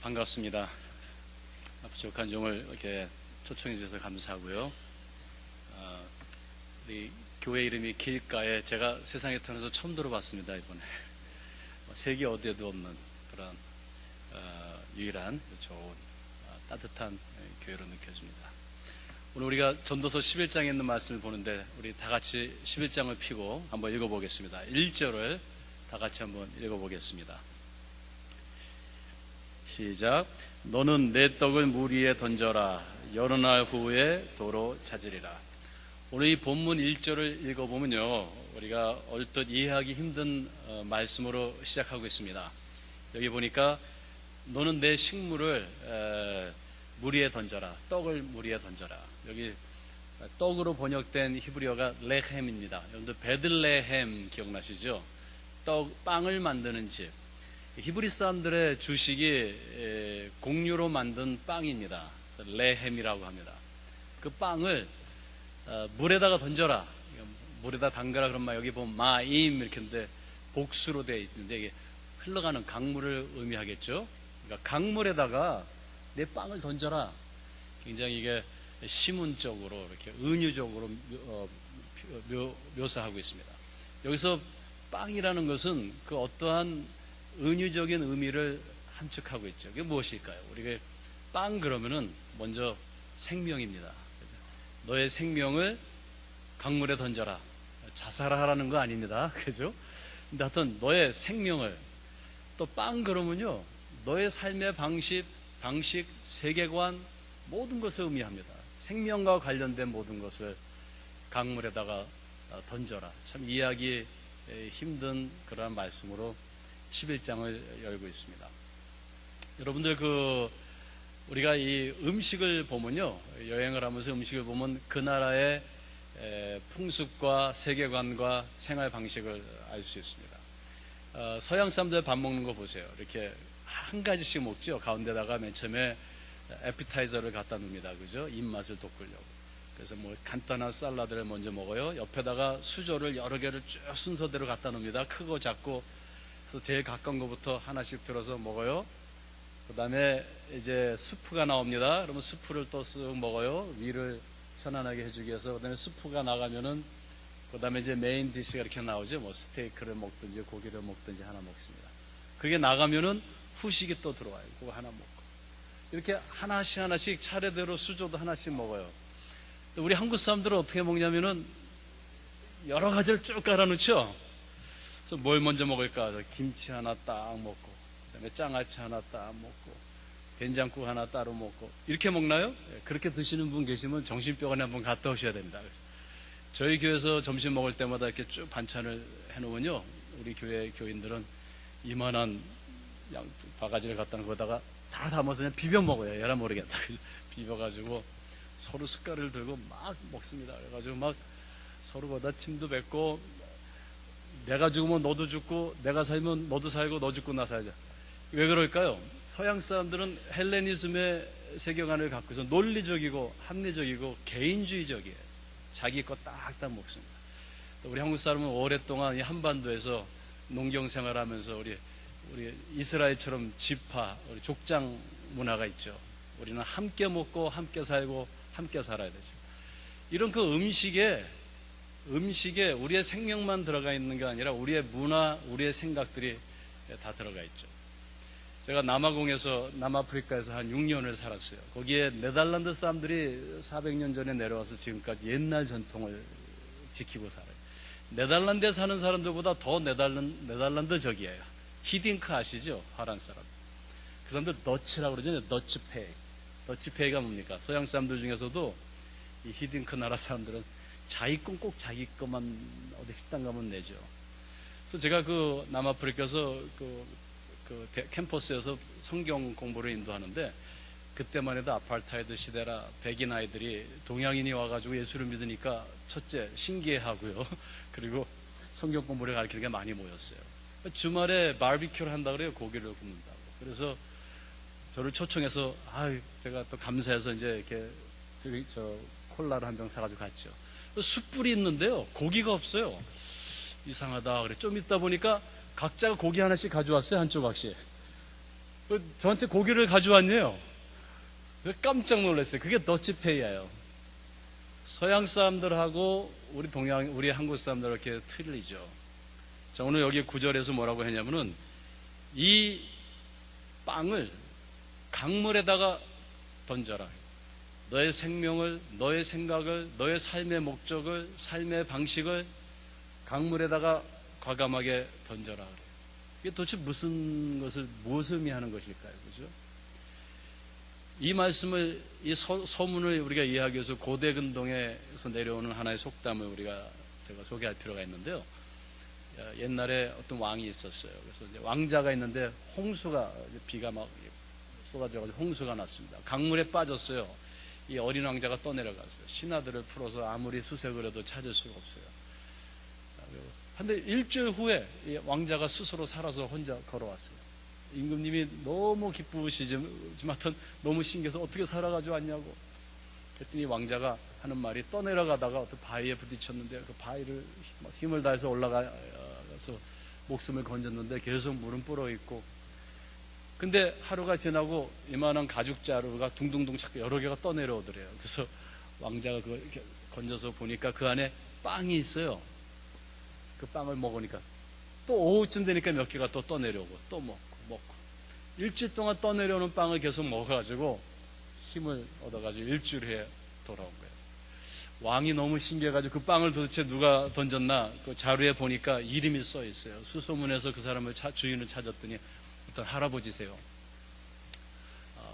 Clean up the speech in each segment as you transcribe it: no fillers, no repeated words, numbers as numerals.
반갑습니다. 부족한 종을 이렇게 초청해 주셔서 감사하고요. 우리 교회 이름이 길가에 제가 세상에 태어나서 처음 들어봤습니다. 이번에 세계 어디에도 없는 그런 유일한 좋은 따뜻한 교회로 느껴집니다. 오늘 우리가 전도서 11장에 있는 말씀을 보는데 우리 다 같이 11장을 펴고 한번 읽어보겠습니다. 1절을 다 같이 한번 읽어보겠습니다. 시작. 너는 내 떡을 물 위에 던져라. 여러 날 후에 도로 찾으리라. 오늘 이 본문 1절을 읽어보면요, 우리가 얼뜻 이해하기 힘든 말씀으로 시작하고 있습니다. 여기 보니까 너는 내 식물을 물 위에 던져라. 떡을 물 위에 던져라. 여기 떡으로 번역된 히브리어가 레헴입니다. 여러분들 베들레헴 기억나시죠? 빵을 만드는 집. 히브리 사람들의 주식이 곡류로 만든 빵입니다. 레헴이라고 합니다. 그 빵을 물에다가 던져라. 물에다 담가라. 그런 말 여기 보면 마임 이렇게 했는데 복수로 되어 있는데 이게 흘러가는 강물을 의미하겠죠. 그러니까 강물에다가 내 빵을 던져라. 굉장히 이게 시문적으로 이렇게 은유적으로 묘사하고 있습니다. 여기서 빵이라는 것은 그 어떠한 은유적인 의미를 함축하고 있죠. 그게 무엇일까요? 우리가 빵 그러면은 먼저 생명입니다. 너의 생명을 강물에 던져라. 자살하라는 거 아닙니다. 그죠? 근데 하여튼 너의 생명을, 또 빵 그러면요, 너의 삶의 방식, 세계관, 모든 것을 의미합니다. 생명과 관련된 모든 것을 강물에다가 던져라. 참 이해하기 힘든 그러한 말씀으로 11장을 열고 있습니다. 여러분들 우리가 이 음식을 보면요, 여행을 하면서 음식을 보면 그 나라의 풍습과 세계관과 생활 방식을 알 수 있습니다. 서양 사람들 밥 먹는 거 보세요. 이렇게 한 가지씩 먹죠. 가운데다가 맨 처음에 에피타이저를 갖다 놉니다. 그죠? 입맛을 돋구려고. 그래서 뭐 간단한 샐러드를 먼저 먹어요. 옆에다가 수저를 여러 개를 쭉 순서대로 갖다 놉니다. 크고 작고. 그래서 제일 가까운 것부터 하나씩 들어서 먹어요. 그 다음에 이제 수프가 나옵니다. 그러면 수프를 또 쓱 먹어요. 위를 편안하게 해주기 위해서. 그 다음에 수프가 나가면은, 그 다음에 이제 메인 디시가 이렇게 나오죠. 뭐 스테이크를 먹든지 고기를 먹든지 하나 먹습니다. 그게 나가면은 후식이 또 들어와요. 그거 하나 먹고. 이렇게 하나씩 차례대로 수저도 하나씩 먹어요. 우리 한국 사람들은 어떻게 먹냐면은 여러 가지를 쭉 깔아놓죠. 그래서 뭘 먼저 먹을까? 김치 하나 딱 먹고, 그다음에 장아찌 하나 딱 먹고, 된장국 하나 따로 먹고, 이렇게 먹나요? 그렇게 드시는 분 계시면 정신병원에 한번 갔다 오셔야 됩니다. 저희 교회에서 점심 먹을 때마다 이렇게 쭉 반찬을 해놓으면요, 우리 교회 교인들은 이만한 바가지를 갖다 놓고 거기다가 다 담아서 그냥 비벼 먹어요. 얘라 모르겠다. 비벼가지고 서로 숟가락을 들고 막 먹습니다. 그래가지고 막 서로 거다 침도 뱉고, 내가 죽으면 너도 죽고, 내가 살면 너도 살고, 너 죽고 나 살자. 왜 그럴까요? 서양 사람들은 헬레니즘의 세계관을 갖고서 논리적이고 합리적이고 개인주의적이에요. 자기 거 딱딱 먹습니다. 우리 한국 사람은 오랫동안 이 한반도에서 농경 생활하면서 우리 이스라엘처럼 지파, 우리 족장 문화가 있죠. 우리는 함께 먹고 함께 살고 함께 살아야 되죠. 이런 그 음식에 우리의 생명만 들어가 있는 게 아니라 우리의 문화, 우리의 생각들이 다 들어가 있죠. 제가 남아프리카에서 한 6년을 살았어요. 거기에 네덜란드 사람들이 400년 전에 내려와서 지금까지 옛날 전통을 지키고 살아요. 네덜란드에 사는 사람들보다 더 네덜란드적이에요. 히딩크 아시죠? 화란 사람. 그 사람들 너츠라고 그러잖아요. 너츠페이. 너츠페이가 뭡니까? 서양 사람들 중에서도 이 히딩크 나라 사람들은 자기 건 꼭 자기 것만 어디 식당 가면 내죠. 그래서 제가 남아프리카에서 캠퍼스에서 성경 공부를 인도하는데, 그때만 해도 아파르타이드 시대라 백인 아이들이 동양인이 와가지고 예수를 믿으니까 첫째 신기해하고요. 그리고 성경 공부를 가르치는 게 많이 모였어요. 주말에 바비큐를 한다 그래요. 고기를 굽는다고. 그래서 저를 초청해서 제가 또 감사해서 이제 이렇게 콜라를 한 병 사가지고 갔죠. 숯불이 있는데요, 고기가 없어요. 이상하다. 그래 좀 있다 보니까 각자가 고기 하나씩 가져왔어요. 한 조각씩. 저한테 고기를 가져왔네요. 깜짝 놀랐어요. 그게 더치페이예요. 서양 사람들하고 우리 한국 사람들 이렇게 틀리죠. 자, 오늘 여기 9절에서 뭐라고 했냐면은 이 빵을 강물에다가 던져라. 너의 생명을, 너의 생각을, 너의 삶의 목적을, 삶의 방식을 강물에다가 과감하게 던져라. 이게 도대체 무엇을 의미하는 것일까요? 그죠? 이 말씀을, 이 서문을 우리가 이해하기 위해서 고대 근동에서 내려오는 하나의 속담을 제가 소개할 필요가 있는데요. 옛날에 어떤 왕이 있었어요. 그래서 이제 왕자가 있는데 비가 막 쏟아져가지고 홍수가 났습니다. 강물에 빠졌어요. 이 어린 왕자가 떠내려갔어요. 신하들을 풀어서 아무리 수색을 해도 찾을 수가 없어요. 근데 일주일 후에 이 왕자가 스스로 살아서 혼자 걸어왔어요. 임금님이 너무 기쁘시지만 너무 신기해서 어떻게 살아가지고 왔냐고. 그랬더니 왕자가 하는 말이, 떠내려가다가 어떤 바위에 부딪혔는데 그 바위를 힘을 다해서 올라가서 목숨을 건졌는데 계속 물은 불어있고, 근데 하루가 지나고 이만한 가죽 자루가 둥둥둥 자꾸 여러 개가 떠내려오더래요. 그래서 왕자가 그걸 이렇게 건져서 보니까 그 안에 빵이 있어요. 그 빵을 먹으니까 또 오후쯤 되니까 몇 개가 또 떠내려오고 또 먹고 일주일 동안 떠내려오는 빵을 계속 먹어가지고 힘을 얻어가지고 일주일 후에 돌아온 거예요. 왕이 너무 신기해가지고 그 빵을 도대체 누가 던졌나 그 자루에 보니까 이름이 써 있어요. 수소문해서 그 사람을 주인을 찾았더니 어떤 할아버지세요.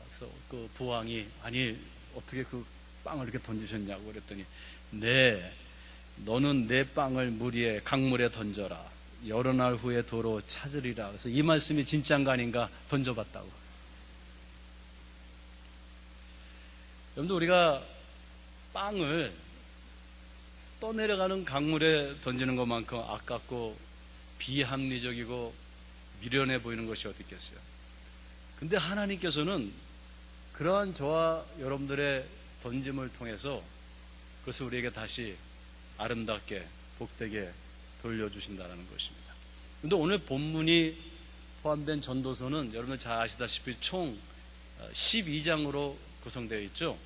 그래서 그 부왕이, 아니 어떻게 그 빵을 이렇게 던지셨냐고 그랬더니, 네, 너는 내 빵을 물 위에 강물에 던져라. 여러 날 후에 도로 찾으리라. 그래서 이 말씀이 진짜인가 아닌가 던져봤다고. 여러분들, 우리가 빵을 떠내려가는 강물에 던지는 것만큼 아깝고 비합리적이고 미련해 보이는 것이 어디 있겠어요. 근데 하나님께서는 그러한 저와 여러분들의 던짐을 통해서 그것을 우리에게 다시 아름답게 복되게 돌려주신다는 것입니다. 그런데 오늘 본문이 포함된 전도서는 여러분 잘 아시다시피 총 12장으로 구성되어 있죠.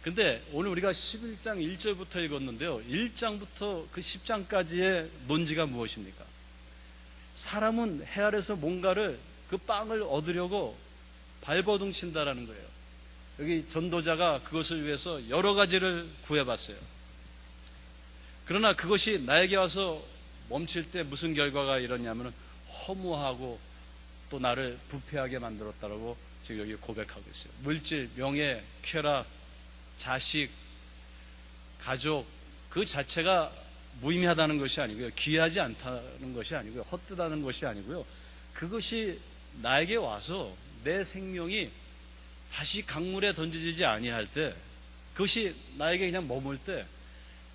근데 오늘 우리가 11장 1절부터 읽었는데요. 1장부터 그 10장까지의 논지가 무엇입니까? 사람은 해 아래서 뭔가를, 그 빵을 얻으려고 발버둥 친다라는 거예요. 여기 전도자가 그것을 위해서 여러 가지를 구해봤어요. 그러나 그것이 나에게 와서 멈출 때 무슨 결과가 이러냐면 허무하고 또 나를 부패하게 만들었다라고 지금 여기 고백하고 있어요. 물질, 명예, 쾌락, 자식, 가족, 그 자체가 무의미하다는 것이 아니고요. 귀하지 않다는 것이 아니고요. 헛되다는 것이 아니고요. 그것이 나에게 와서 내 생명이 다시 강물에 던져지지 아니할 때, 그것이 나에게 그냥 머물 때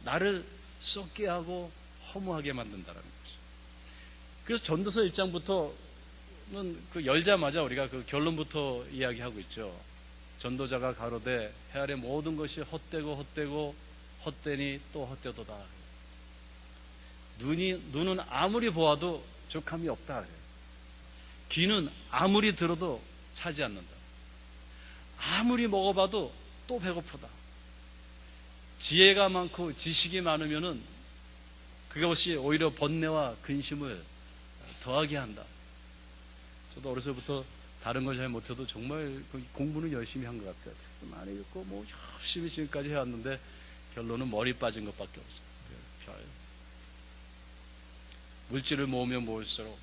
나를 썩게 하고 허무하게 만든다는 거죠. 그래서 전도서 1장부터는 그 열자마자 우리가 그 결론부터 이야기하고 있죠. 전도자가 가로되 해 아래 모든 것이 헛되고 헛되니 또 헛되도다. 눈은 아무리 보아도 족함이 없다. 귀는 아무리 들어도 차지 않는다. 아무리 먹어봐도 또 배고프다. 지혜가 많고 지식이 많으면은 그것이 오히려 번뇌와 근심을 더하게 한다. 저도 어려서부터 다른 걸 잘 못해도 정말 공부는 열심히 한 것 같아요. 책도 많이 읽고 뭐 열심히 지금까지 해왔는데 결론은 머리 빠진 것밖에 없어요. 별. 물질을 모으면 모을수록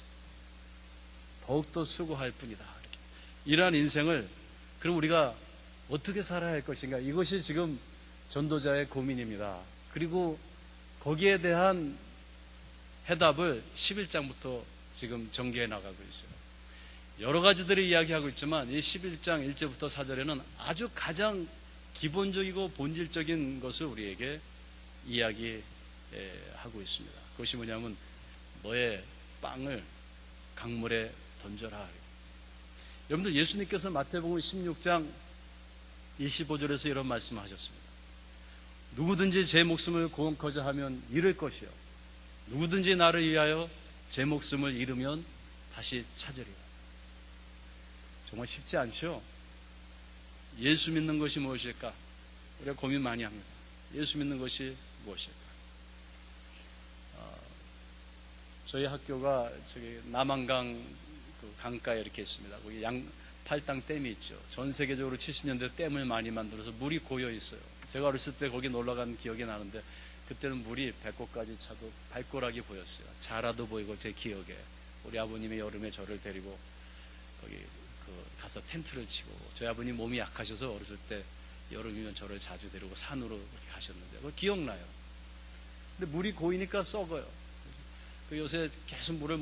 더욱더 수고할 뿐이다. 이렇게. 이러한 인생을 그럼 우리가 어떻게 살아야 할 것인가? 이것이 지금 전도자의 고민입니다. 그리고 거기에 대한 해답을 11장부터 지금 전개해 나가고 있어요. 여러 가지들을 이야기하고 있지만 이 11장 1절부터 4절에는 아주 가장 기본적이고 본질적인 것을 우리에게 이야기하고 있습니다. 그것이 뭐냐면 너의 빵을 강물에 던져라. 여러분들, 예수님께서 마태복음 16장 25절에서 이런 말씀을 하셨습니다. 누구든지 제 목숨을 구원코자 하면 잃을 것이요, 누구든지 나를 위하여 제 목숨을 잃으면 다시 찾으리라. 정말 쉽지 않죠. 예수 믿는 것이 무엇일까? 우리가 고민 많이 합니다. 예수 믿는 것이 무엇일까? 저희 학교가 저기 남한강 그 강가에 이렇게 있습니다. 거기 팔당 댐이 있죠. 전 세계적으로 70년대 댐을 많이 만들어서 물이 고여 있어요. 제가 어렸을 때 거기 놀러 간 기억이 나는데 그때는 물이 배꼽까지 차도 발꼬락이 보였어요. 자라도 보이고 제 기억에 우리 아버님이 여름에 저를 데리고 거기 가서 텐트를 치고 저희 아버님 몸이 약하셔서 어렸을 때 여름이면 저를 자주 데리고 산으로 가셨는데 그거 기억나요. 근데 물이 고이니까 썩어요. 요새 계속 물을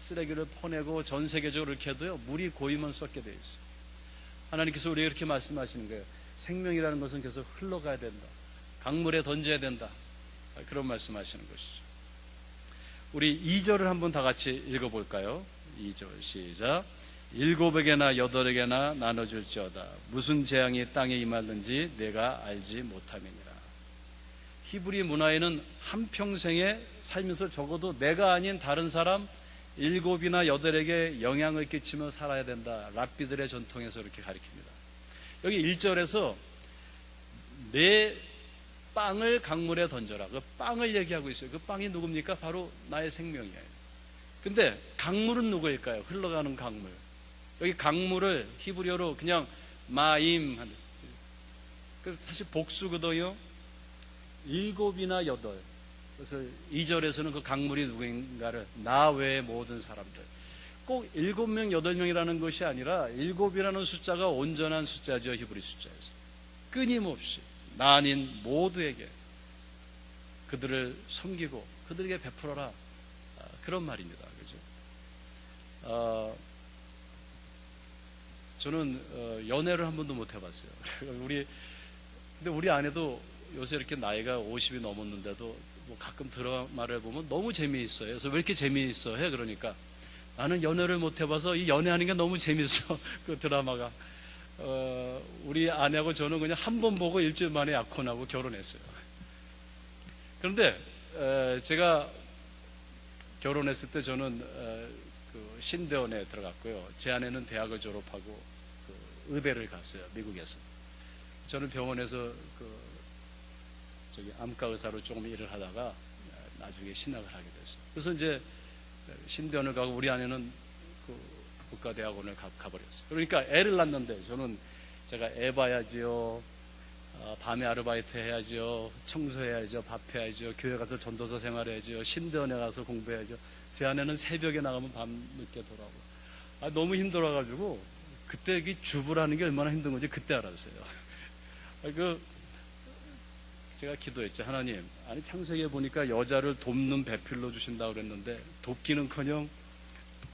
쓰레기를 퍼내고 전 세계적으로 이렇게 해도요, 물이 고이면 썩게 돼 있어요. 하나님께서 우리에게 이렇게 말씀하시는 거예요. 생명이라는 것은 계속 흘러가야 된다. 강물에 던져야 된다. 그런 말씀하시는 것이죠. 우리 2절을 한번 다 같이 읽어볼까요? 2절 시작. 7에게나 8에게나 나눠줄지어다. 무슨 재앙이 땅에 임하든지 내가 알지 못함이니라. 히브리 문화에는 한평생에 살면서 적어도 내가 아닌 다른 사람 7이나 8에게 영향을 끼치며 살아야 된다. 랍비들의 전통에서 이렇게 가르칩니다. 여기 1절에서 내 빵을 강물에 던져라. 그 빵을 얘기하고 있어요. 그 빵이 누굽니까? 바로 나의 생명이에요. 근데 강물은 누구일까요? 흘러가는 강물. 여기 강물을 히브리어로 그냥 마임 하는. 사실 복수거든요. 7이나 8. 그래서 2절에서는 그 강물이 누구인가를 나 외의 모든 사람들. 꼭 7명, 8명이라는 것이 아니라 7이라는 숫자가 온전한 숫자죠. 히브리 숫자에서. 끊임없이 나 아닌 모두에게 그들을 섬기고 그들에게 베풀어라. 그런 말입니다. 그죠? 저는 연애를 한 번도 못 해봤어요. 근데 우리 아내도 요새 이렇게 나이가 50이 넘었는데도 뭐 가끔 드라마를 보면 너무 재미있어요. 그래서 왜 이렇게 재미있어 해? 그러니까 나는 연애를 못 해봐서 이 연애하는 게 너무 재밌어. 그 드라마가. 우리 아내하고 저는 그냥 한 번 보고 일주일 만에 약혼하고 결혼했어요. 그런데 제가 결혼했을 때 저는 그 신대원에 들어갔고요. 제 아내는 대학을 졸업하고 그 의대를 갔어요. 미국에서. 저는 병원에서 저기 암과 의사로 조금 일을 하다가 나중에 신학을 하게 됐어요. 그래서 이제 신대원을 가고 우리 아내는 그 국가대학원을 가버렸어요. 그러니까 애를 낳는데 제가 애 봐야지요, 밤에 아르바이트 해야죠, 청소해야죠, 밥해야죠, 교회 가서 전도서 생활해야죠, 신대원에 가서 공부해야죠. 제 아내는 새벽에 나가면 밤 늦게 돌아오고. 너무 힘들어가지고 그때 주부라는 게 얼마나 힘든 건지 그때 알았어요. 제가 기도했죠. 하나님, 아니 창세기에 보니까 여자를 돕는 배필로 주신다고 그랬는데 돕기는커녕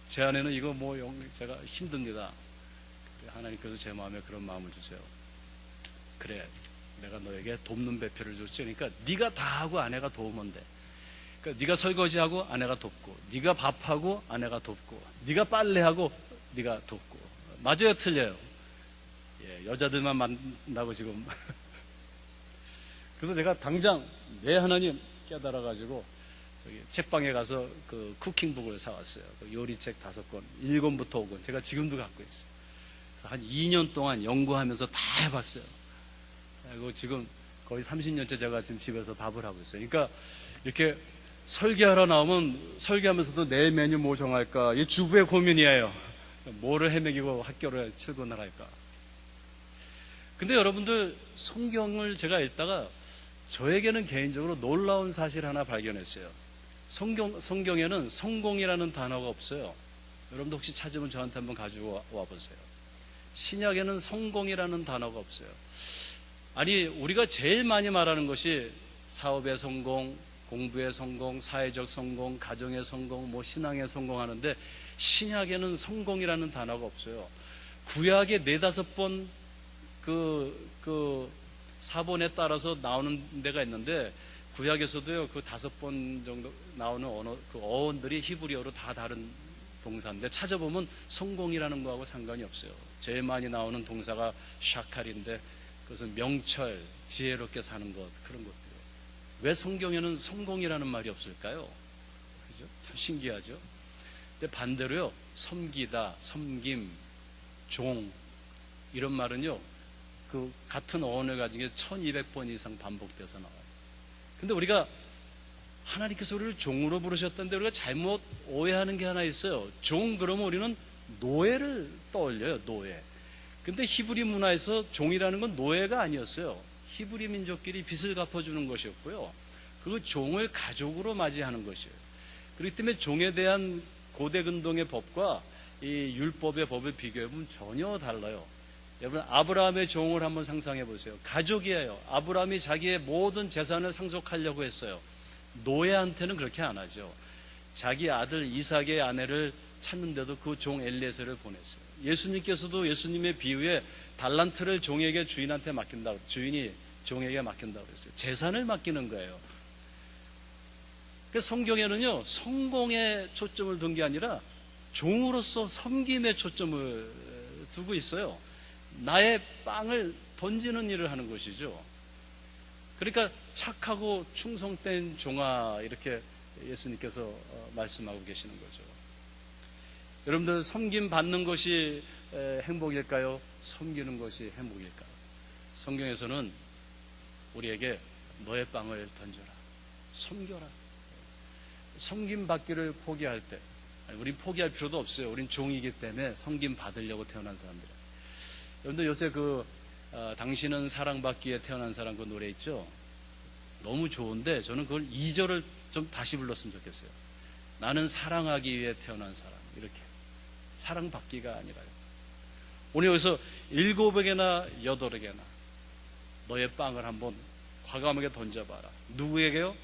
제 아내는 이거 제가 힘듭니다. 하나님께서 제 마음에 그런 마음을 주세요. 그래, 내가 너에게 돕는 배필을 줬지. 그러니까 네가 다 하고 아내가 도우면 돼. 그러니까 네가 설거지하고 아내가 돕고, 네가 밥하고 아내가 돕고, 네가 빨래하고 네가 돕고. 맞아요, 틀려요? 예, 여자들만 만나고 지금. 그래서 제가 당장 내 하나님 깨달아가지고 책방에 가서 그 쿠킹북을 사왔어요. 그 요리책 5권, 1권부터 5권. 제가 지금도 갖고 있어요. 한 2년 동안 연구하면서 다 해봤어요. 그리고 지금 거의 30년째 제가 지금 집에서 밥을 하고 있어요. 그러니까 이렇게 설계하러 나오면 설계하면서도 내일 메뉴 뭐 정할까? 이 주부의 고민이에요. 뭐를 헤매기고 학교를 출근을 할까? 근데 여러분들 성경을 제가 읽다가 저에게는 개인적으로 놀라운 사실 하나 발견했어요. 성경에는 성공이라는 단어가 없어요. 여러분도 혹시 찾으면 저한테 한번 가지고 와보세요. 신약에는 성공이라는 단어가 없어요. 아니, 우리가 제일 많이 말하는 것이 사업의 성공, 공부의 성공, 사회적 성공, 가정의 성공, 신앙의 성공 하는데 신약에는 성공이라는 단어가 없어요. 구약에 4-5번 사본에 따라서 나오는 데가 있는데 구약에서도요, 그 5번 정도 나오는 언어, 그 어원들이 히브리어로 다 다른 동사인데 찾아보면 성공이라는 거하고 상관이 없어요. 제일 많이 나오는 동사가 샤칼인데 그것은 명철, 지혜롭게 사는 것, 그런 것들. 왜 성경에는 성공이라는 말이 없을까요? 그죠? 참 신기하죠? 근데 반대로요, 섬기다, 섬김, 종, 이런 말은요, 그 같은 어원을 가진 게 1200번 이상 반복돼서 나와요. 근데 우리가 하나님께서 우리를 종으로 부르셨던데 우리가 잘못 오해하는 게 하나 있어요. 종 그러면 우리는 노예를 떠올려요. 노예. 근데 히브리 문화에서 종이라는 건 노예가 아니었어요. 히브리 민족끼리 빚을 갚아주는 것이었고요. 그 종을 가족으로 맞이하는 것이에요. 그렇기 때문에 종에 대한 고대 근동의 법과 이 율법의 법을 비교해보면 전혀 달라요. 여러분, 아브라함의 종을 한번 상상해 보세요. 가족이에요. 아브라함이 자기의 모든 재산을 상속하려고 했어요. 노예한테는 그렇게 안 하죠. 자기 아들 이삭의 아내를 찾는데도 그 종 엘리에셀을 보냈어요. 예수님께서도 예수님의 비유에 달란트를 종에게 주인한테 맡긴다고, 주인이 종에게 맡긴다고 그랬어요. 재산을 맡기는 거예요. 그래서 성경에는요, 성공에 초점을 둔 게 아니라 종으로서 섬김에 초점을 두고 있어요. 나의 빵을 던지는 일을 하는 것이죠. 그러니까 착하고 충성된 종아, 이렇게 예수님께서 말씀하고 계시는 거죠. 여러분들, 섬김 받는 것이 행복일까요? 섬기는 것이 행복일까요? 성경에서는 우리에게 너의 빵을 던져라, 섬겨라. 섬김 받기를 포기할 때, 우린 포기할 필요도 없어요. 우린 종이기 때문에 섬김 받으려고 태어난 사람들이에요. 여러분들, 요새 당신은 사랑받기에 태어난 사람, 그 노래 있죠? 너무 좋은데 저는 그걸 2절을 좀 다시 불렀으면 좋겠어요. 나는 사랑하기 위해 태어난 사람, 이렇게. 사랑받기가 아니라요. 오늘 여기서 7에게나 8에게나 너의 빵을 한번 과감하게 던져봐라. 누구에게요?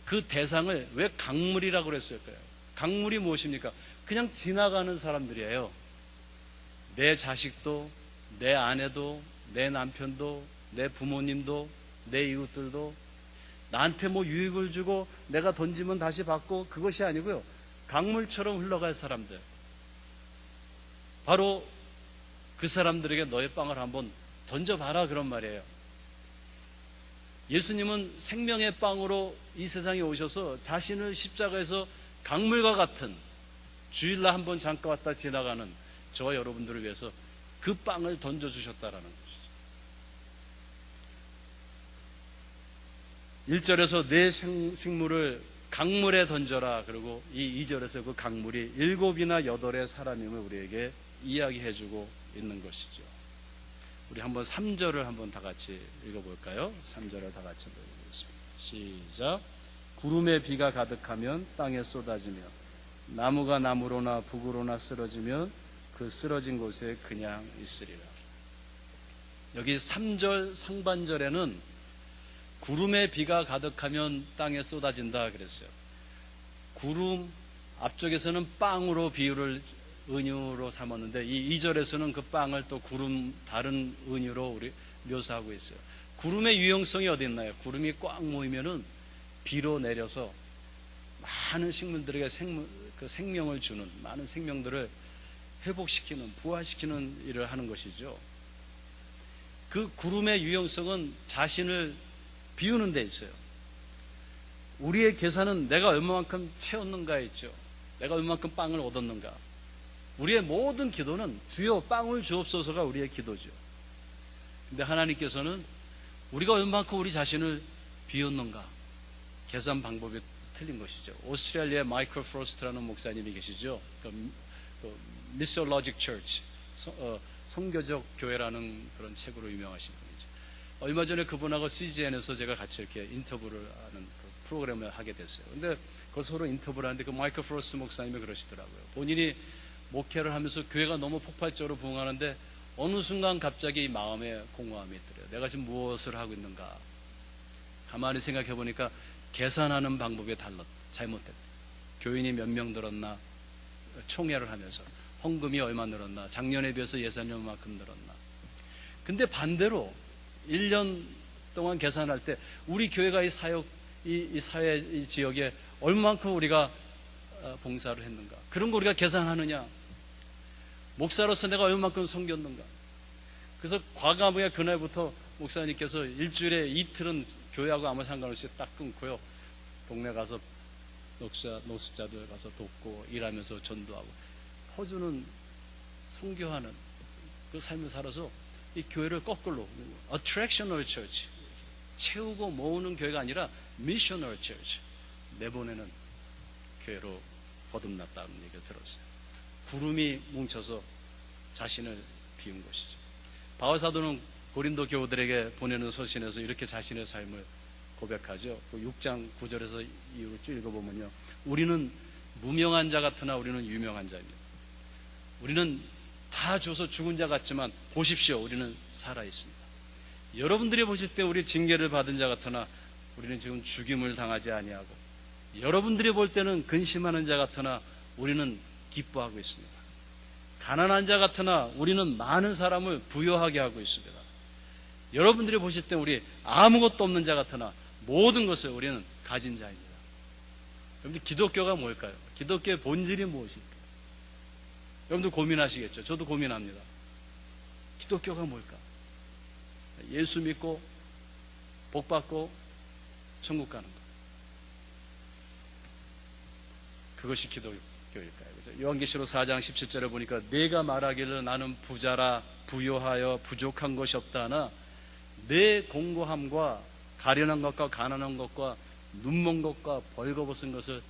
그 대상을 왜 강물이라고 그랬을까요? 강물이 무엇입니까? 그냥 지나가는 사람들이에요. 내 자식도, 내 아내도, 내 남편도, 내 부모님도, 내 이웃들도 나한테 뭐 유익을 주고 내가 던지면 다시 받고, 그것이 아니고요, 강물처럼 흘러갈 사람들, 바로 그 사람들에게 너의 빵을 한번 던져봐라, 그런 말이에요. 예수님은 생명의 빵으로 이 세상에 오셔서 자신을 십자가에서 강물과 같은, 주일날 한번 잠깐 왔다 지나가는 저와 여러분들을 위해서 그 빵을 던져주셨다라는 것이죠. 1절에서 내 생물을 강물에 던져라. 그리고 이 2절에서 그 강물이 7이나 8의 사람임을 우리에게 이야기해주고 있는 것이죠. 우리 한번 3절을 한번 다 같이 읽어볼까요? 3절을 다 같이 읽어보겠습니다. 시작. 구름에 비가 가득하면 땅에 쏟아지며 나무가 나무로나 북으로나 쓰러지면 그 쓰러진 곳에 그냥 있으리라. 여기 3절 상반절에는 구름에 비가 가득하면 땅에 쏟아진다 그랬어요. 구름 앞쪽에서는 빵으로 비유를, 은유로 삼았는데, 이 2절에서는 그 빵을 또 구름, 다른 은유로 우리 묘사하고 있어요. 구름의 유용성이 어디 있나요? 구름이 꽉 모이면은 비로 내려서 많은 식물들에게 생명을 주는, 많은 생명들을 회복시키는, 부활시키는 일을 하는 것이죠. 그 구름의 유용성은 자신을 비우는 데 있어요. 우리의 계산은 내가 얼마만큼 채웠는가에 있죠. 내가 얼마만큼 빵을 얻었는가. 우리의 모든 기도는 주여 빵을 주옵소서가 우리의 기도죠. 근데 하나님께서는 우리가 얼마만큼 우리 자신을 비웠는가, 계산 방법이 틀린 것이죠. 오스트레일리아의 마이클 프로스트라는 목사님이 계시죠. 미시올로직 처치, 성교적 교회라는 그런 책으로 유명하신 분이죠. 얼마 전에 그분하고 CGN에서 제가 같이 이렇게 인터뷰를 하는 그 프로그램을 하게 됐어요. 근데 그 서로 인터뷰를 하는데 그 마이클 프로스트 목사님이 그러시더라고요. 본인이 목회를 하면서 교회가 너무 폭발적으로 부흥하는데 어느 순간 갑자기 마음에 공허함이 있더래요. 내가 지금 무엇을 하고 있는가. 가만히 생각해 보니까 계산하는 방법이 잘못됐다. 교인이 몇 명 늘었나, 총회를 하면서 헌금이 얼마 늘었나, 작년에 비해서 예산이 얼마큼 늘었나. 근데 반대로 1년 동안 계산할 때 우리 교회가 이 사역, 이 사회, 이 지역에 얼마만큼 우리가 봉사를 했는가, 그런 거 우리가 계산하느냐. 목사로서 내가 얼마만큼 섬겼는가. 그래서 과감하게 그날부터 목사님께서 일주일에 이틀은 교회하고 아무 상관없이 딱 끊고요, 동네 가서 노숙자들 가서 돕고 일하면서 전도하고, 퍼주는, 선교하는 그 삶을 살아서 이 교회를 거꾸로 attractional church, 채우고 모으는 교회가 아니라 missional church, 내보내는 교회로 거듭났다는 얘기를 들었어요. 구름이 뭉쳐서 자신을 비운 것이죠. 바울 사도는 고린도 교우들에게 보내는 서신에서 이렇게 자신의 삶을 고백하죠. 그 6장 9절에서 이후로 쭉 읽어보면요, 우리는 무명한 자 같으나 우리는 유명한 자입니다. 우리는 다 죽어서 죽은 자 같지만 보십시오, 우리는 살아있습니다. 여러분들이 보실 때 우리 징계를 받은 자 같으나 우리는 지금 죽임을 당하지 아니하고, 여러분들이 볼 때는 근심하는 자 같으나 우리는 기뻐하고 있습니다. 가난한 자 같으나 우리는 많은 사람을 부유하게 하고 있습니다. 여러분들이 보실 때 우리 아무것도 없는 자 같으나 모든 것을 우리는 가진 자입니다. 여러분들, 기독교가 뭘까요? 기독교의 본질이 무엇일까요? 여러분들 고민하시겠죠? 저도 고민합니다. 기독교가 뭘까? 예수 믿고 복 받고 천국 가는 것, 그것이 기독교일까요? 그죠? 요한계시록 4장 17절에 보니까 내가 말하기를 나는 부자라 부요하여 부족한 것이 없다 하나 내 공고함과 가련한 것과 가난한 것과 눈먼 것과 벌거벗은 것을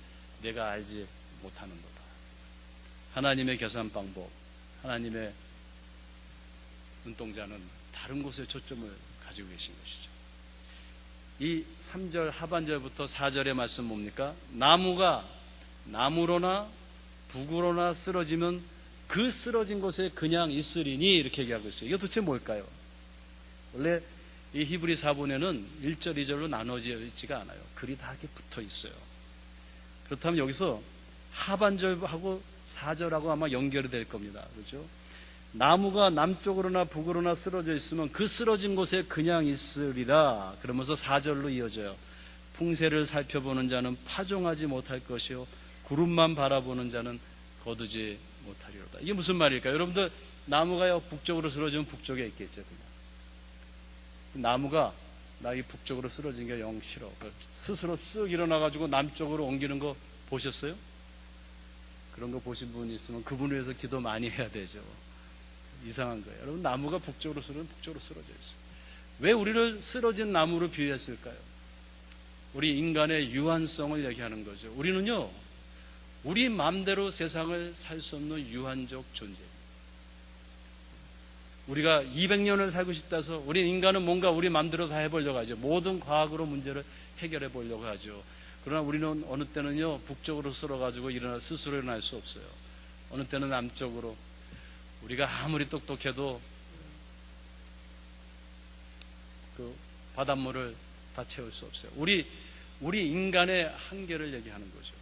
내가 알지 못하는도다. 하나님의 계산 방법, 하나님의 눈동자는 다른 곳에 초점을 가지고 계신 것이죠. 이 3절 하반절부터 4절의 말씀 뭡니까? 나무가 나무로나 북으로나 쓰러지면 그 쓰러진 곳에 그냥 있으리니, 이렇게 얘기하고 있어요. 이게 도대체 뭘까요? 원래 이 히브리 사본에는 1절, 2절로 나눠지지가 않아요. 글이 다 이렇게 붙어 있어요. 그렇다면 여기서 하반절하고 4절하고 아마 연결이 될 겁니다. 그렇죠? 나무가 남쪽으로나 북으로나 쓰러져 있으면 그 쓰러진 곳에 그냥 있으리라. 그러면서 4절로 이어져요. 풍세를 살펴보는 자는 파종하지 못할 것이요 구름만 바라보는 자는 거두지 못하리로다. 이게 무슨 말일까요? 여러분들, 나무가요 북쪽으로 쓰러지면 북쪽에 있겠죠. 그냥. 나무가 나 이 북쪽으로 쓰러진 게 영 싫어, 스스로 쓱 일어나가지고 남쪽으로 옮기는 거 보셨어요? 그런 거 보신 분이 있으면 그분을 위해서 기도 많이 해야 되죠. 이상한 거예요. 여러분, 나무가 북쪽으로 쓰러지면 북쪽으로 쓰러져 있어요. 왜 우리를 쓰러진 나무로 비유했을까요? 우리 인간의 유한성을 얘기하는 거죠. 우리는요, 우리 마음대로 세상을 살 수 없는 유한적 존재입니다. 우리가 200년을 살고 싶다 해서 우리 인간은 뭔가 우리 마음대로 다 해보려고 하죠. 모든 과학으로 문제를 해결해 보려고 하죠. 그러나 우리는 어느 때는요 북쪽으로 쓸어가지고 스스로 일어날 수 없어요. 어느 때는 남쪽으로. 우리가 아무리 똑똑해도 그 바닷물을 다 채울 수 없어요. 우리 인간의 한계를 얘기하는 거죠.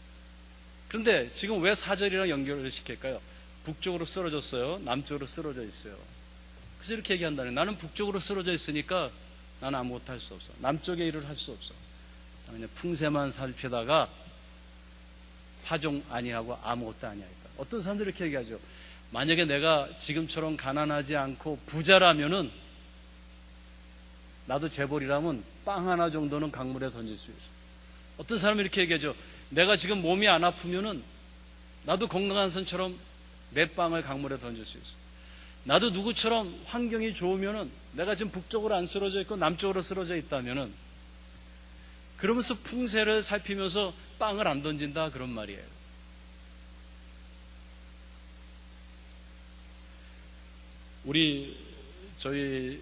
그런데 지금 왜 4절이랑 연결을 시킬까요? 북쪽으로 쓰러졌어요, 남쪽으로 쓰러져 있어요. 그래서 이렇게 얘기한다는, 나는 북쪽으로 쓰러져 있으니까 나는 아무것도 할 수 없어. 남쪽의 일을 할 수 없어. 그냥 풍세만 살피다가 파종 아니하고 아무것도 아니하니까. 어떤 사람들이 이렇게 얘기하죠. 만약에 내가 지금처럼 가난하지 않고 부자라면은, 나도 재벌이라면 빵 하나 정도는 강물에 던질 수 있어. 어떤 사람이 이렇게 얘기하죠. 내가 지금 몸이 안 아프면은 나도 건강한 선처럼 내 빵을 강물에 던질 수 있어. 나도 누구처럼 환경이 좋으면은, 내가 지금 북쪽으로 안 쓰러져 있고 남쪽으로 쓰러져 있다면은, 그러면서 풍세를 살피면서 빵을 안 던진다, 그런 말이에요. 저희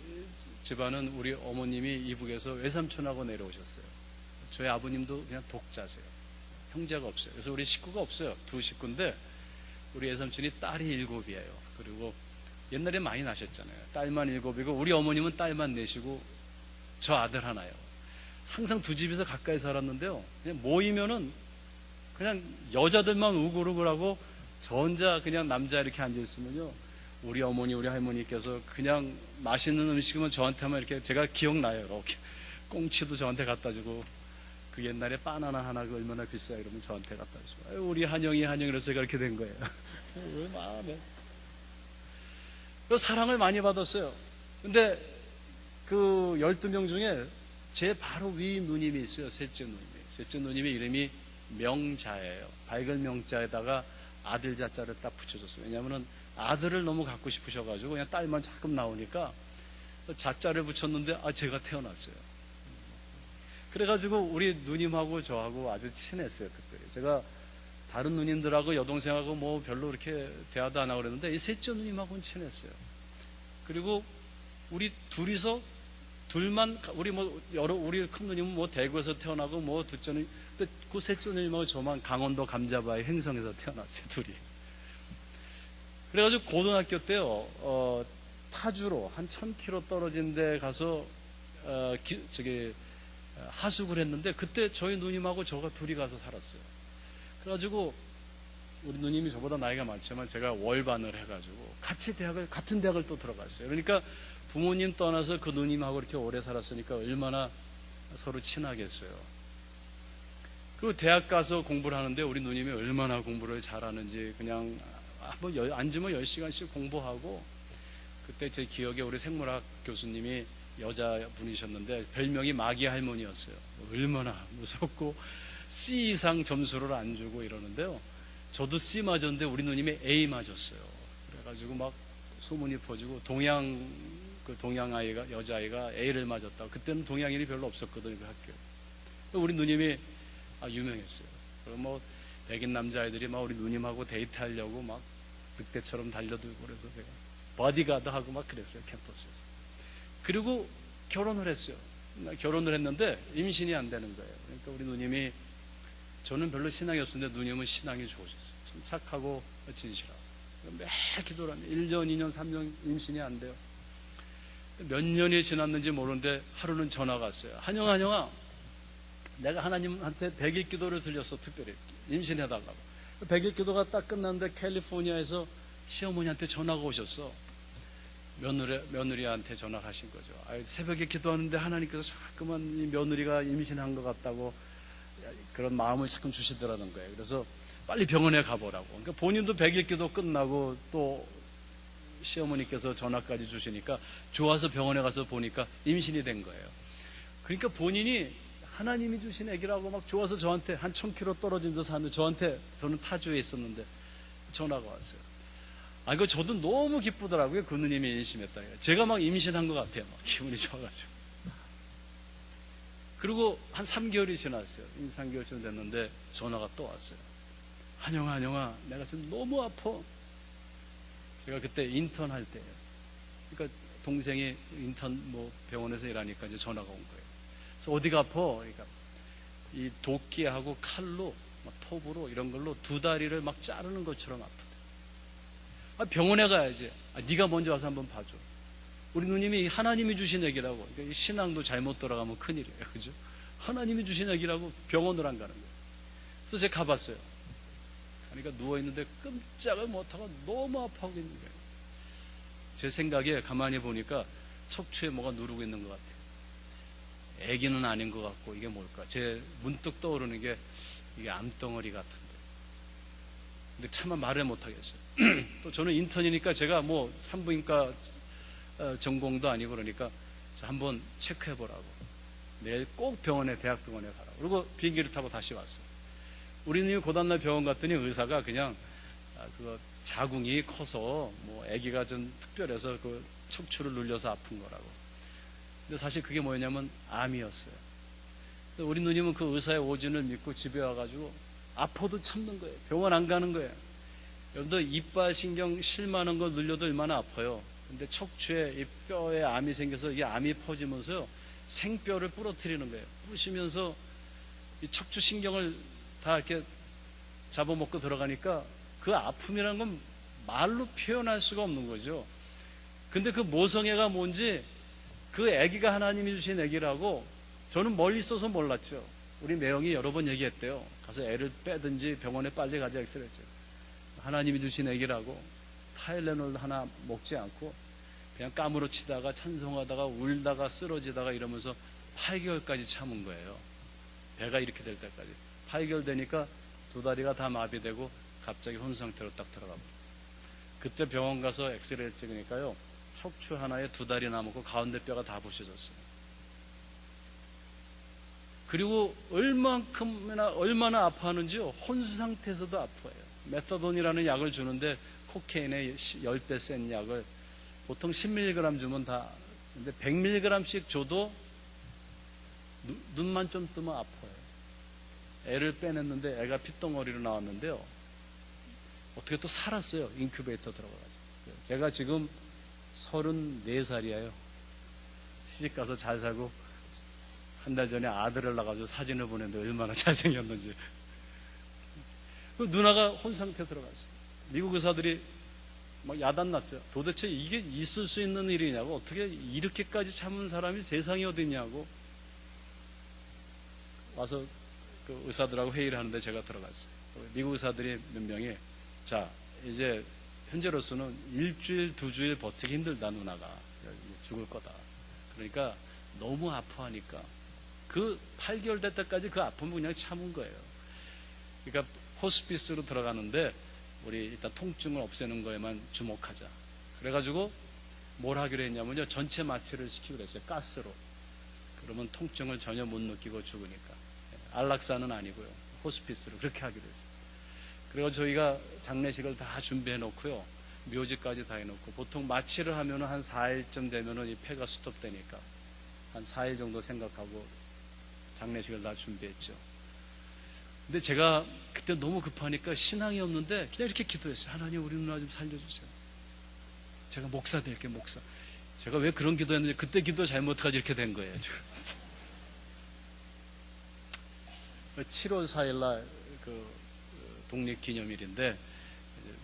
집안은 우리 어머님이 이북에서 외삼촌하고 내려오셨어요. 저희 아버님도 그냥 독자세요. 형제가 없어요. 그래서 우리 식구가 없어요. 2식구인데 우리 외삼촌이 딸이 7이에요. 그리고 옛날에 많이 나셨잖아요. 딸만 7이고 우리 어머님은 딸만 4시고 저 아들 하나요. 항상 두 집에서 가까이 살았는데요. 그냥 모이면은 그냥 여자들만 우글우글하고 저 혼자 그냥 남자 이렇게 앉아있으면요, 우리 어머니, 우리 할머니께서 그냥 맛있는 음식이면 저한테만 이렇게, 제가 기억나요. 이렇게 꽁치도 저한테 갖다 주고, 그 옛날에 바나나 하나가 얼마나 비싸요 이러면 저한테 갖다 주고, 우리 한영이라서 제가 이렇게 된 거예요. 왜 마음에. 사랑을 많이 받았어요. 근데 그 12명 중에 제 바로 위 누님이 있어요. 셋째 누님의 이름이 명자예요. 밝은 명자에다가 아들 자자를 딱 붙여줬어요. 왜냐하면 아들을 너무 갖고 싶으셔가지고 그냥 딸만 자꾸 나오니까 자자를 붙였는데 제가 태어났어요. 그래가지고 우리 누님하고 저하고 아주 친했어요. 특별히 제가 다른 누님들하고 여동생하고 뭐 별로 이렇게 대화도 안 하고 그랬는데 이 셋째 누님하고는 친했어요. 그리고 우리 둘이서 둘만 우리 큰 누님은 뭐 대구에서 태어나고 뭐 둘째 누님, 근데 그 셋째 누님하고 저만 강원도 감자바위 행성에서 태어났어요. 둘이. 그래가지고 고등학교 때요 타주로 한 1000km 떨어진 데 가서 하숙을 했는데 그때 저희 누님하고 저가 둘이 가서 살았어요. 그래가지고 우리 누님이 저보다 나이가 많지만 제가 월반을 해가지고 같은 대학을 또 들어갔어요. 그러니까 부모님 떠나서 그 누님하고 이렇게 오래 살았으니까 얼마나 서로 친하겠어요. 그리고 대학 가서 공부를 하는데 우리 누님이 얼마나 공부를 잘하는지 그냥 앉으면 10시간씩 공부하고, 그때 제 기억에 우리 생물학 교수님이 여자분이셨는데 별명이 마기 할머니였어요. 얼마나 무섭고 C 이상 점수를 안 주고 이러는데요. 저도 C 맞았는데 우리 누님이 A 맞았어요. 그래가지고 막 소문이 퍼지고 동양 아이가, 여자아이가 A를 맞았다고. 그때는 동양인이 별로 없었거든요, 그 학교에. 우리 누님이 유명했어요. 그리고 뭐 백인 남자아이들이 막 우리 누님하고 데이트하려고 막 늑대처럼 달려들고 그래서 제가 버디가드 하고 막 그랬어요, 캠퍼스에서. 그리고 결혼을 했어요. 결혼을 했는데 임신이 안 되는 거예요. 그러니까 우리 누님이, 저는 별로 신앙이 없었는데 누님은 신앙이 좋으셨어요. 참 착하고 진실하고. 매일 기도를 하면 1년, 2년, 3년 임신이 안 돼요. 몇 년이 지났는지 모르는데 하루는 전화가 왔어요. 한영아, 내가 하나님한테 100일 기도를 드렸어. 특별히 임신해달라고. 100일 기도가 딱 끝났는데 캘리포니아에서 시어머니한테 전화가 오셨어. 며느리한테 전화를 하신 거죠. 새벽에 기도하는데 하나님께서 자꾸만 이 며느리가 임신한 것 같다고 그런 마음을 자꾸 주시더라는 거예요. 그래서 빨리 병원에 가보라고. 그러니까 본인도 100일 기도 끝나고 또 시어머니께서 전화까지 주시니까 좋아서 병원에 가서 보니까 임신이 된 거예요. 그러니까 본인이 하나님이 주신 아기라고 막 좋아서 저한테 한 1000km 떨어진 데 사는데 저는 타주에 있었는데 전화가 왔어요. 이거 저도 너무 기쁘더라고요. 그 누님이 임신했다. 제가 막 임신한 것 같아요. 막 기분이 좋아가지고. 그리고 한 3개월이 지났어요. 3개월쯤 됐는데 전화가 또 왔어요. 한영아, 내가 지금 너무 아파. 제가 그때 인턴 할 때예요. 그러니까 동생이 인턴 병원에서 일하니까 이제 전화가 온 거예요. 그래서 어디가 아파? 그러니까 이 도끼하고 칼로, 톱으로 이런 걸로 두 다리를 막 자르는 것처럼 아프대. 병원에 가야지. 네가 먼저 와서 한번 봐줘. 우리 누님이 하나님이 주신 애기라고. 그러니까 신앙도 잘못 돌아가면 큰일이에요. 그죠? 하나님이 주신 애기라고 병원을 안 가는 거예요. 그래서 제가 가봤어요. 그러니까 누워있는데 끔짝을 못하고 너무 아파하고 있는 거예요. 제 생각에 가만히 보니까 척추에 뭐가 누르고 있는 것 같아요. 애기는 아닌 것 같고 이게 뭘까? 제 문득 떠오르는 게 이게 암덩어리 같은데. 근데 차마 말을 못하겠어요. 또 저는 인턴이니까 제가 산부인과 전공도 아니고 그러니까 한번 체크해보라고. 내일 꼭 대학병원에 가라고. 그리고 비행기를 타고 다시 왔어요. 우리 누님이 그 다음날 병원 갔더니 의사가 그냥 그거 자궁이 커서 아기가 좀 특별해서 그 척추를 눌려서 아픈 거라고. 근데 사실 그게 뭐였냐면 암이었어요. 우리 누님은 그 의사의 오진을 믿고 집에 와가지고 아파도 참는 거예요. 병원 안 가는 거예요. 여러분들 이빨 신경 실만한 거 눌려도 얼마나 아파요. 근데 척추에 이 뼈에 암이 생겨서 이 암이 퍼지면서요 생뼈를 부러뜨리는 거예요. 부시면서 이 척추 신경을 다 이렇게 잡아먹고 들어가니까 그 아픔이라는 건 말로 표현할 수가 없는 거죠. 근데 그 모성애가 뭔지, 그 아기가 하나님이 주신 아기라고 저는 멀리 있어서 몰랐죠. 우리 매형이 여러 번 얘기했대요. 가서 애를 빼든지 병원에 빨리 가자 그랬죠. 하나님이 주신 아기라고 타일레놀 하나 먹지 않고 그냥 까무러치다가 찬송하다가 울다가 쓰러지다가 이러면서 8개월까지 참은 거예요. 배가 이렇게 될 때까지. 8개월 되니까 두 다리가 다 마비되고 갑자기 혼상태로 딱 들어가고. 그때 병원 가서 엑스레이를 찍으니까요 척추 하나에 두 다리 남았고 가운데 뼈가 다 부셔졌어요. 그리고 얼마나 아파하는지요. 혼수 상태에서도 아파해요. 메타돈이라는 약을 주는데 그 코케인의 10배 센 약을 보통 10mg 주면 다, 근데 100mg씩 줘도 눈만 좀 뜨면 아파요. 애를 빼냈는데 애가 핏덩어리로 나왔는데요. 어떻게 또 살았어요. 인큐베이터 들어가가지고. 걔가 지금 34살이에요. 시집가서 잘 살고 한 달 전에 아들을 낳아가지고 사진을 보냈는데 얼마나 잘생겼는지. 그 누나가 혼상태 들어갔어요. 미국 의사들이 막 야단났어요. 도대체 이게 있을 수 있는 일이냐고, 어떻게 이렇게까지 참은 사람이 세상에 어딨냐고. 와서 그 의사들하고 회의를 하는데 제가 들어갔어요. 미국 의사들이 몇 명이, 자, 이제 현재로서는 일주일, 2주일 버티기 힘들다, 누나가. 죽을 거다. 그러니까 너무 아파하니까 그 8개월 될 때까지 그 아픔을 그냥 참은 거예요. 그러니까 호스피스로 들어가는데 우리 일단 통증을 없애는 거에만 주목하자. 그래가지고 뭘 하기로 했냐면요, 전체 마취를 시키기로 했어요. 가스로. 그러면 통증을 전혀 못 느끼고 죽으니까. 안락사는 아니고요, 호스피스로 그렇게 하기로 했어요. 그래가지고 저희가 장례식을 다 준비해 놓고요, 묘지까지 다 해놓고, 보통 마취를 하면 한 4일쯤 되면은 이 폐가 스톱되니까 한 4일 정도 생각하고 장례식을 다 준비했죠. 근데 제가 그때 너무 급하니까 신앙이 없는데 그냥 이렇게 기도했어요. 하나님, 우리 누나 좀 살려주세요. 제가 목사 될게, 목사. 제가 왜 그런 기도했는지, 그때 기도 잘못해가지고 이렇게 된 거예요, 지금. 7월 4일날 그 독립기념일인데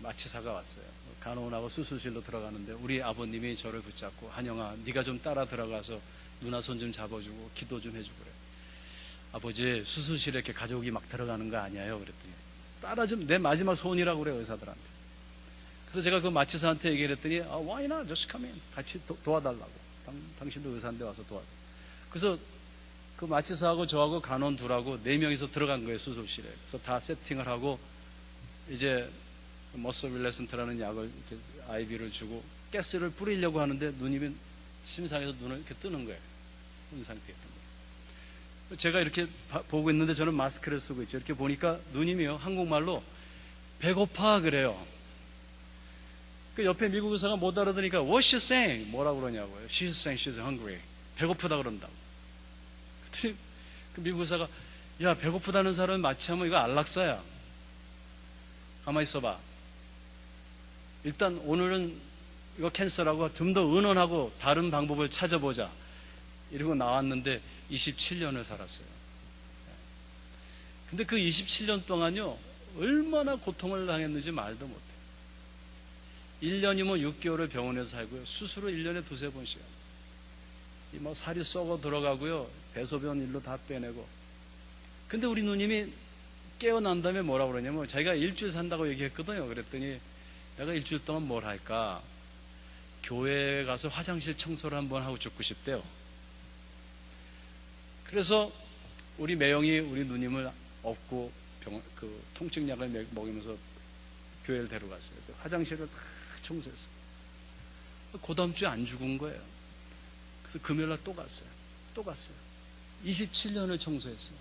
마취사가 왔어요. 간호원하고 수술실로 들어가는데 우리 아버님이 저를 붙잡고, 한영아, 네가 좀 따라 들어가서 누나 손 좀 잡아주고 기도 좀 해주고 그래. 아버지, 수술실에 이렇게 가족이 막 들어가는 거 아니에요? 그랬더니 따라 좀, 내 마지막 소원이라고 그래요, 의사들한테. 그래서 제가 그 마취사한테 얘기를 했더니, why not? Just come in. 같이 도와달라고. 당신도 의사인데 와서 도와달라고. 그래서 그 마취사하고 저하고 간호원 둘하고 4명이서 들어간 거예요, 수술실에. 그래서 다 세팅을 하고 이제 머서빌레센트라는 약을 이렇게 아이비를 주고 가스를 뿌리려고 하는데 누님이 심상에서 눈을 이렇게 뜨는 거예요. 본 상태였던 거예요. 제가 이렇게 보고 있는데 저는 마스크를 쓰고 있죠. 이렇게 보니까 누님이요, 한국말로 배고파 그래요. 그 옆에 미국 의사가 못 알아들으니까 What's she saying? 뭐라고 그러냐고요. She's saying she's hungry. 배고프다 그런다고. 그랬더니 그 미국 의사가, 야, 배고프다는 사람이 마취하면 이거 안락사야. 가만히 있어봐. 일단 오늘은 이거 캔슬하고 좀 더 은원하고 다른 방법을 찾아보자. 이러고 나왔는데 27년을 살았어요. 근데 그 27년 동안요, 얼마나 고통을 당했는지 말도 못해요. 1년이면 6개월을 병원에서 살고요, 수술을 1년에 2-3번씩. 뭐 살이 썩어 들어가고요, 배소변 일로 다 빼내고. 근데 우리 누님이 깨어난 다음에 뭐라고 그러냐면, 자기가 일주일 산다고 얘기했거든요. 그랬더니 내가 일주일 동안 뭘 할까? 교회에 가서 화장실 청소를 한번 하고 죽고 싶대요. 그래서 우리 매형이 우리 누님을 업고 그 통증약을 먹이면서 교회를 데려갔어요. 화장실을 다 청소했어요. 그 다음 주에 안 죽은 거예요. 그래서 금요일날 또 갔어요. 27년을 청소했어요.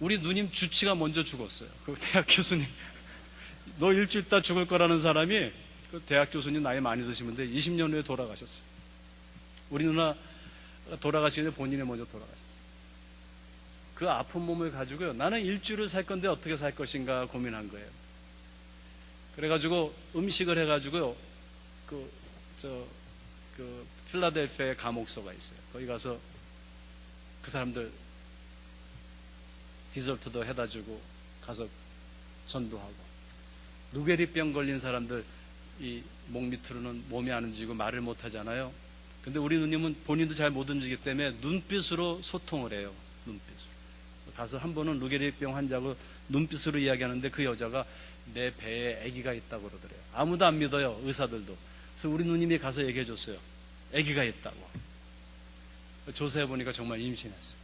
우리 누님 주치가 먼저 죽었어요. 그 대학 교수님. 너 일주일 있다 죽을 거라는 사람이, 그 대학 교수님 나이 많이 드신 분인데 20년 후에 돌아가셨어요. 우리 누나 돌아가시기 전에 본인이 먼저 돌아가셨어요. 그 아픈 몸을 가지고요, 나는 일주일을 살 건데 어떻게 살 것인가 고민한 거예요. 그래가지고 음식을 해가지고요, 필라델피아에 감옥소가 있어요. 거기 가서 그 사람들 디저트도 해다 주고 가서 전도하고, 누게리병 걸린 사람들 이 목 밑으로는 몸이 안 움직이고 말을 못 하잖아요. 근데 우리 누님은 본인도 잘 못 움직이기 때문에 눈빛으로 소통을 해요. 눈빛으로. 가서 한 번은 누게리병 환자하고 눈빛으로 이야기하는데 그 여자가 내 배에 아기가 있다고 그러더래요. 아무도 안 믿어요, 의사들도. 그래서 우리 누님이 가서 얘기해 줬어요. 아기가 있다고. 조사해 보니까 정말 임신했어요.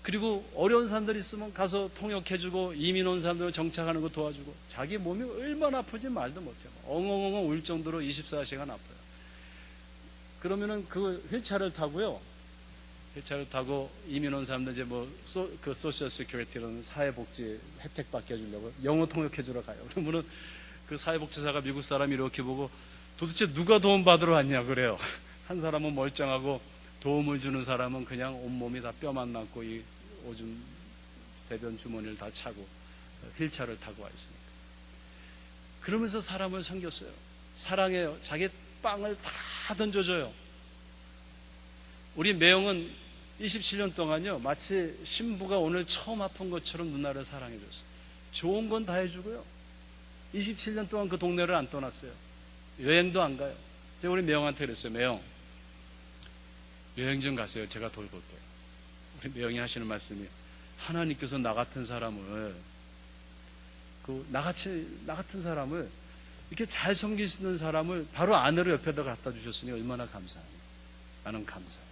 그리고 어려운 사람들 있으면 가서 통역해주고, 이민 온 사람들 정착하는 거 도와주고, 자기 몸이 얼마나 아프지 말도 못해요. 엉엉엉 울 정도로 24시간 아파요. 그러면은 그 휠체어를 타고요, 휠체어를 타고 이민 온 사람들 이제 그 소셜 시큐리티라는 사회복지 혜택 받게 해주려고 영어 통역해 주러 가요. 그러면은 그 사회복지사가 미국 사람이 이렇게 보고 도대체 누가 도움 받으러 왔냐 그래요. 한 사람은 멀쩡하고 도움을 주는 사람은 그냥 온몸이 다 뼈만 남고 이 오줌 대변 주머니를 다 차고 휠체어를 타고 와 있으니까. 그러면서 사람을 섬겼어요. 사랑해요. 자기 빵을 다 던져줘요. 우리 매형은 27년 동안요, 마치 신부가 오늘 처음 아픈 것처럼 누나를 사랑해줬어요. 좋은 건 다 해주고요. 27년 동안 그 동네를 안 떠났어요. 여행도 안 가요. 제가 우리 매형한테 그랬어요. 매형, 여행 좀 가세요. 제가 돌볼게요. 우리 매형이 하시는 말씀이, 하나님께서 나 같은 사람을, 나 같은 사람을, 이렇게 잘 섬길 수 있는 사람을 바로 아내로 옆에다 갖다 주셨으니 얼마나 감사해요. 나는 감사해요.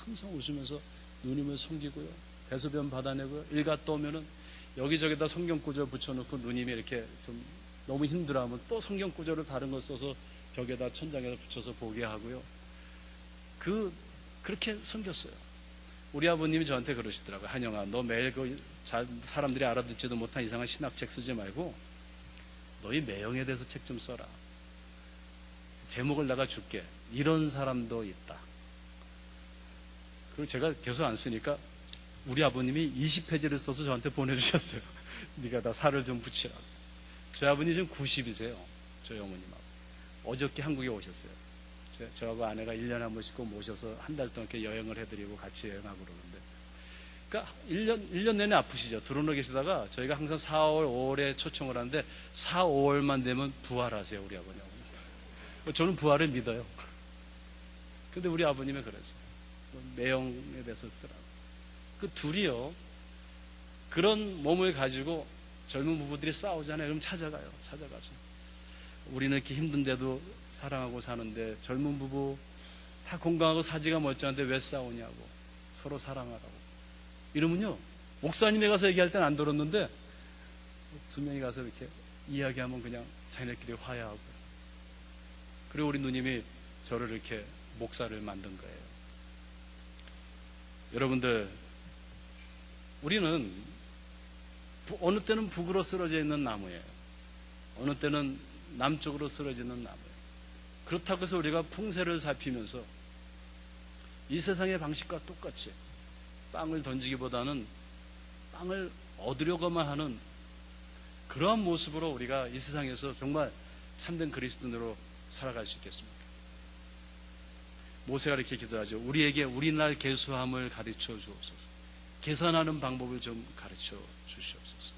항상 웃으면서 누님을 섬기고요. 대소변 받아내고요. 일 갔다 오면은 여기저기다 성경구절 붙여놓고 누님이 이렇게 좀 너무 힘들어하면 또 성경구절을 다른 거 써서 벽에다 천장에다 붙여서 보게 하고요. 그렇게 섬겼어요. 우리 아버님이 저한테 그러시더라고요. 한영아, 너 매일 사람들이 알아듣지도 못한 이상한 신학책 쓰지 말고 너희 매형에 대해서 책 좀 써라. 제목을 내가 줄게. 이런 사람도 있다. 그리고 제가 계속 안 쓰니까 우리 아버님이 20페이지를 써서 저한테 보내주셨어요. 네가 다 살을 좀 붙이라고. 저희 아버님 지금 90이세요. 저희 어머님하고. 어저께 한국에 오셨어요. 저하고 아내가 1년에 한 번씩 꼭 모셔서 한 달 동안 이렇게 여행을 해드리고 같이 여행하고 그러는데. 그러니까 1년 내내 아프시죠. 들어오나 계시다가 저희가 항상 4월, 5월에 초청을 하는데 4, 5월만 되면 부활하세요. 우리 아버님하고. 저는 부활을 믿어요. 근데 우리 아버님은 그랬어요. 매형에 대해서 쓰라고. 그 둘이요, 그런 몸을 가지고 젊은 부부들이 싸우잖아요. 그럼 찾아가죠. 우리는 이렇게 힘든데도 사랑하고 사는데 젊은 부부 다 건강하고 사지가 멀쩡한데 왜 싸우냐고. 서로 사랑하라고. 이러면요, 목사님이 가서 얘기할 땐 안 들었는데 두 명이 가서 이렇게 이야기하면 그냥 자기네끼리 화해하고. 그리고 우리 누님이 저를 이렇게 목사를 만든 거예요. 여러분들, 우리는 어느 때는 북으로 쓰러져 있는 나무예요. 어느 때는 남쪽으로 쓰러지는 나무예요. 그렇다고 해서 우리가 풍세를 살피면서 이 세상의 방식과 똑같이 빵을 던지기보다는 빵을 얻으려고만 하는 그러한 모습으로 우리가 이 세상에서 정말 참된 그리스도인으로 살아갈 수 있겠습니까? 모세가 이렇게 기도하죠. 우리에게 우리날 계수함을 가르쳐 주옵소서. 계산하는 방법을 좀 가르쳐 주시옵소서.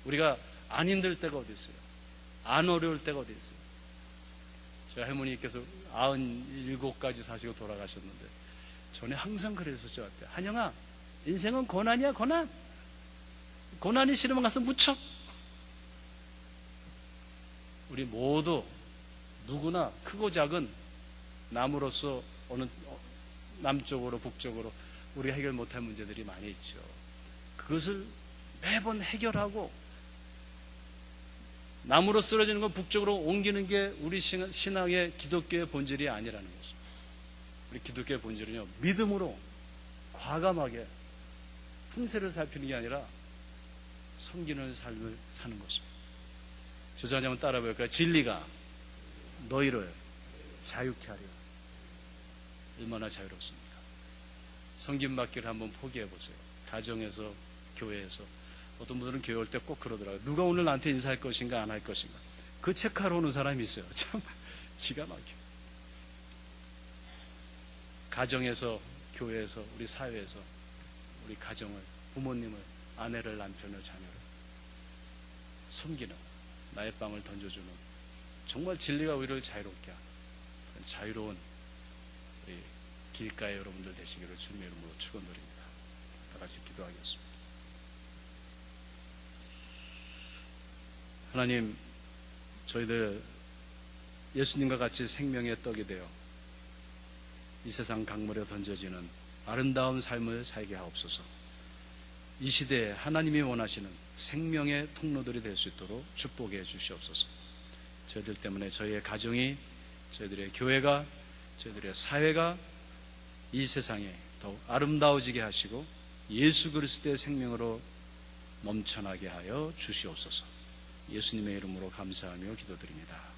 우리가 안 힘들 때가 어디 있어요? 안 어려울 때가 어디 있어요? 저희 할머니께서 97까지 사시고 돌아가셨는데 전에 항상 그랬었죠. 저한테, 한영아, 인생은 고난이야. 고난이 싫으면 가서 묻혀. 우리 모두 누구나 크고 작은 남으로서 어느 남쪽으로 북쪽으로 우리가 해결 못할 문제들이 많이 있죠. 그것을 매번 해결하고 남으로 쓰러지는 건 북쪽으로 옮기는 게 우리 신앙의 기독교의 본질이 아니라는 것입니다. 우리 기독교의 본질은요, 믿음으로 과감하게 풍세를 살피는 게 아니라 섬기는 삶을 사는 것입니다. 저자 한번 따라 볼까요? 진리가 너희를 자유케 하리라. 얼마나 자유롭습니까? 섬김받기를 한번 포기해 보세요. 가정에서, 교회에서. 어떤 분들은 교회 올 때 꼭 그러더라고요. 누가 오늘 나한테 인사할 것인가 안 할 것인가. 그 체크하러 오는 사람이 있어요. 참 기가 막혀. 가정에서, 교회에서, 우리 사회에서 우리 가정을, 부모님을, 아내를, 남편을, 자녀를 섬기는, 나의 빵을 던져주는, 정말 진리가 우리를 자유롭게 하는 자유로운 우리 길가의 여러분들 되시기를 주님의 이름으로 축원드립니다. 다 같이 기도하겠습니다. 하나님, 저희들 예수님과 같이 생명의 떡이 되어 이 세상 강물에 던져지는 아름다운 삶을 살게 하옵소서. 이 시대에 하나님이 원하시는 생명의 통로들이 될 수 있도록 축복해 주시옵소서. 저희들 때문에 저희의 가정이, 저희들의 교회가, 저희들의 사회가 이 세상에 더욱 아름다워지게 하시고 예수 그리스도의 생명으로 넘쳐나게 하여 주시옵소서. 예수님의 이름으로 감사하며 기도드립니다.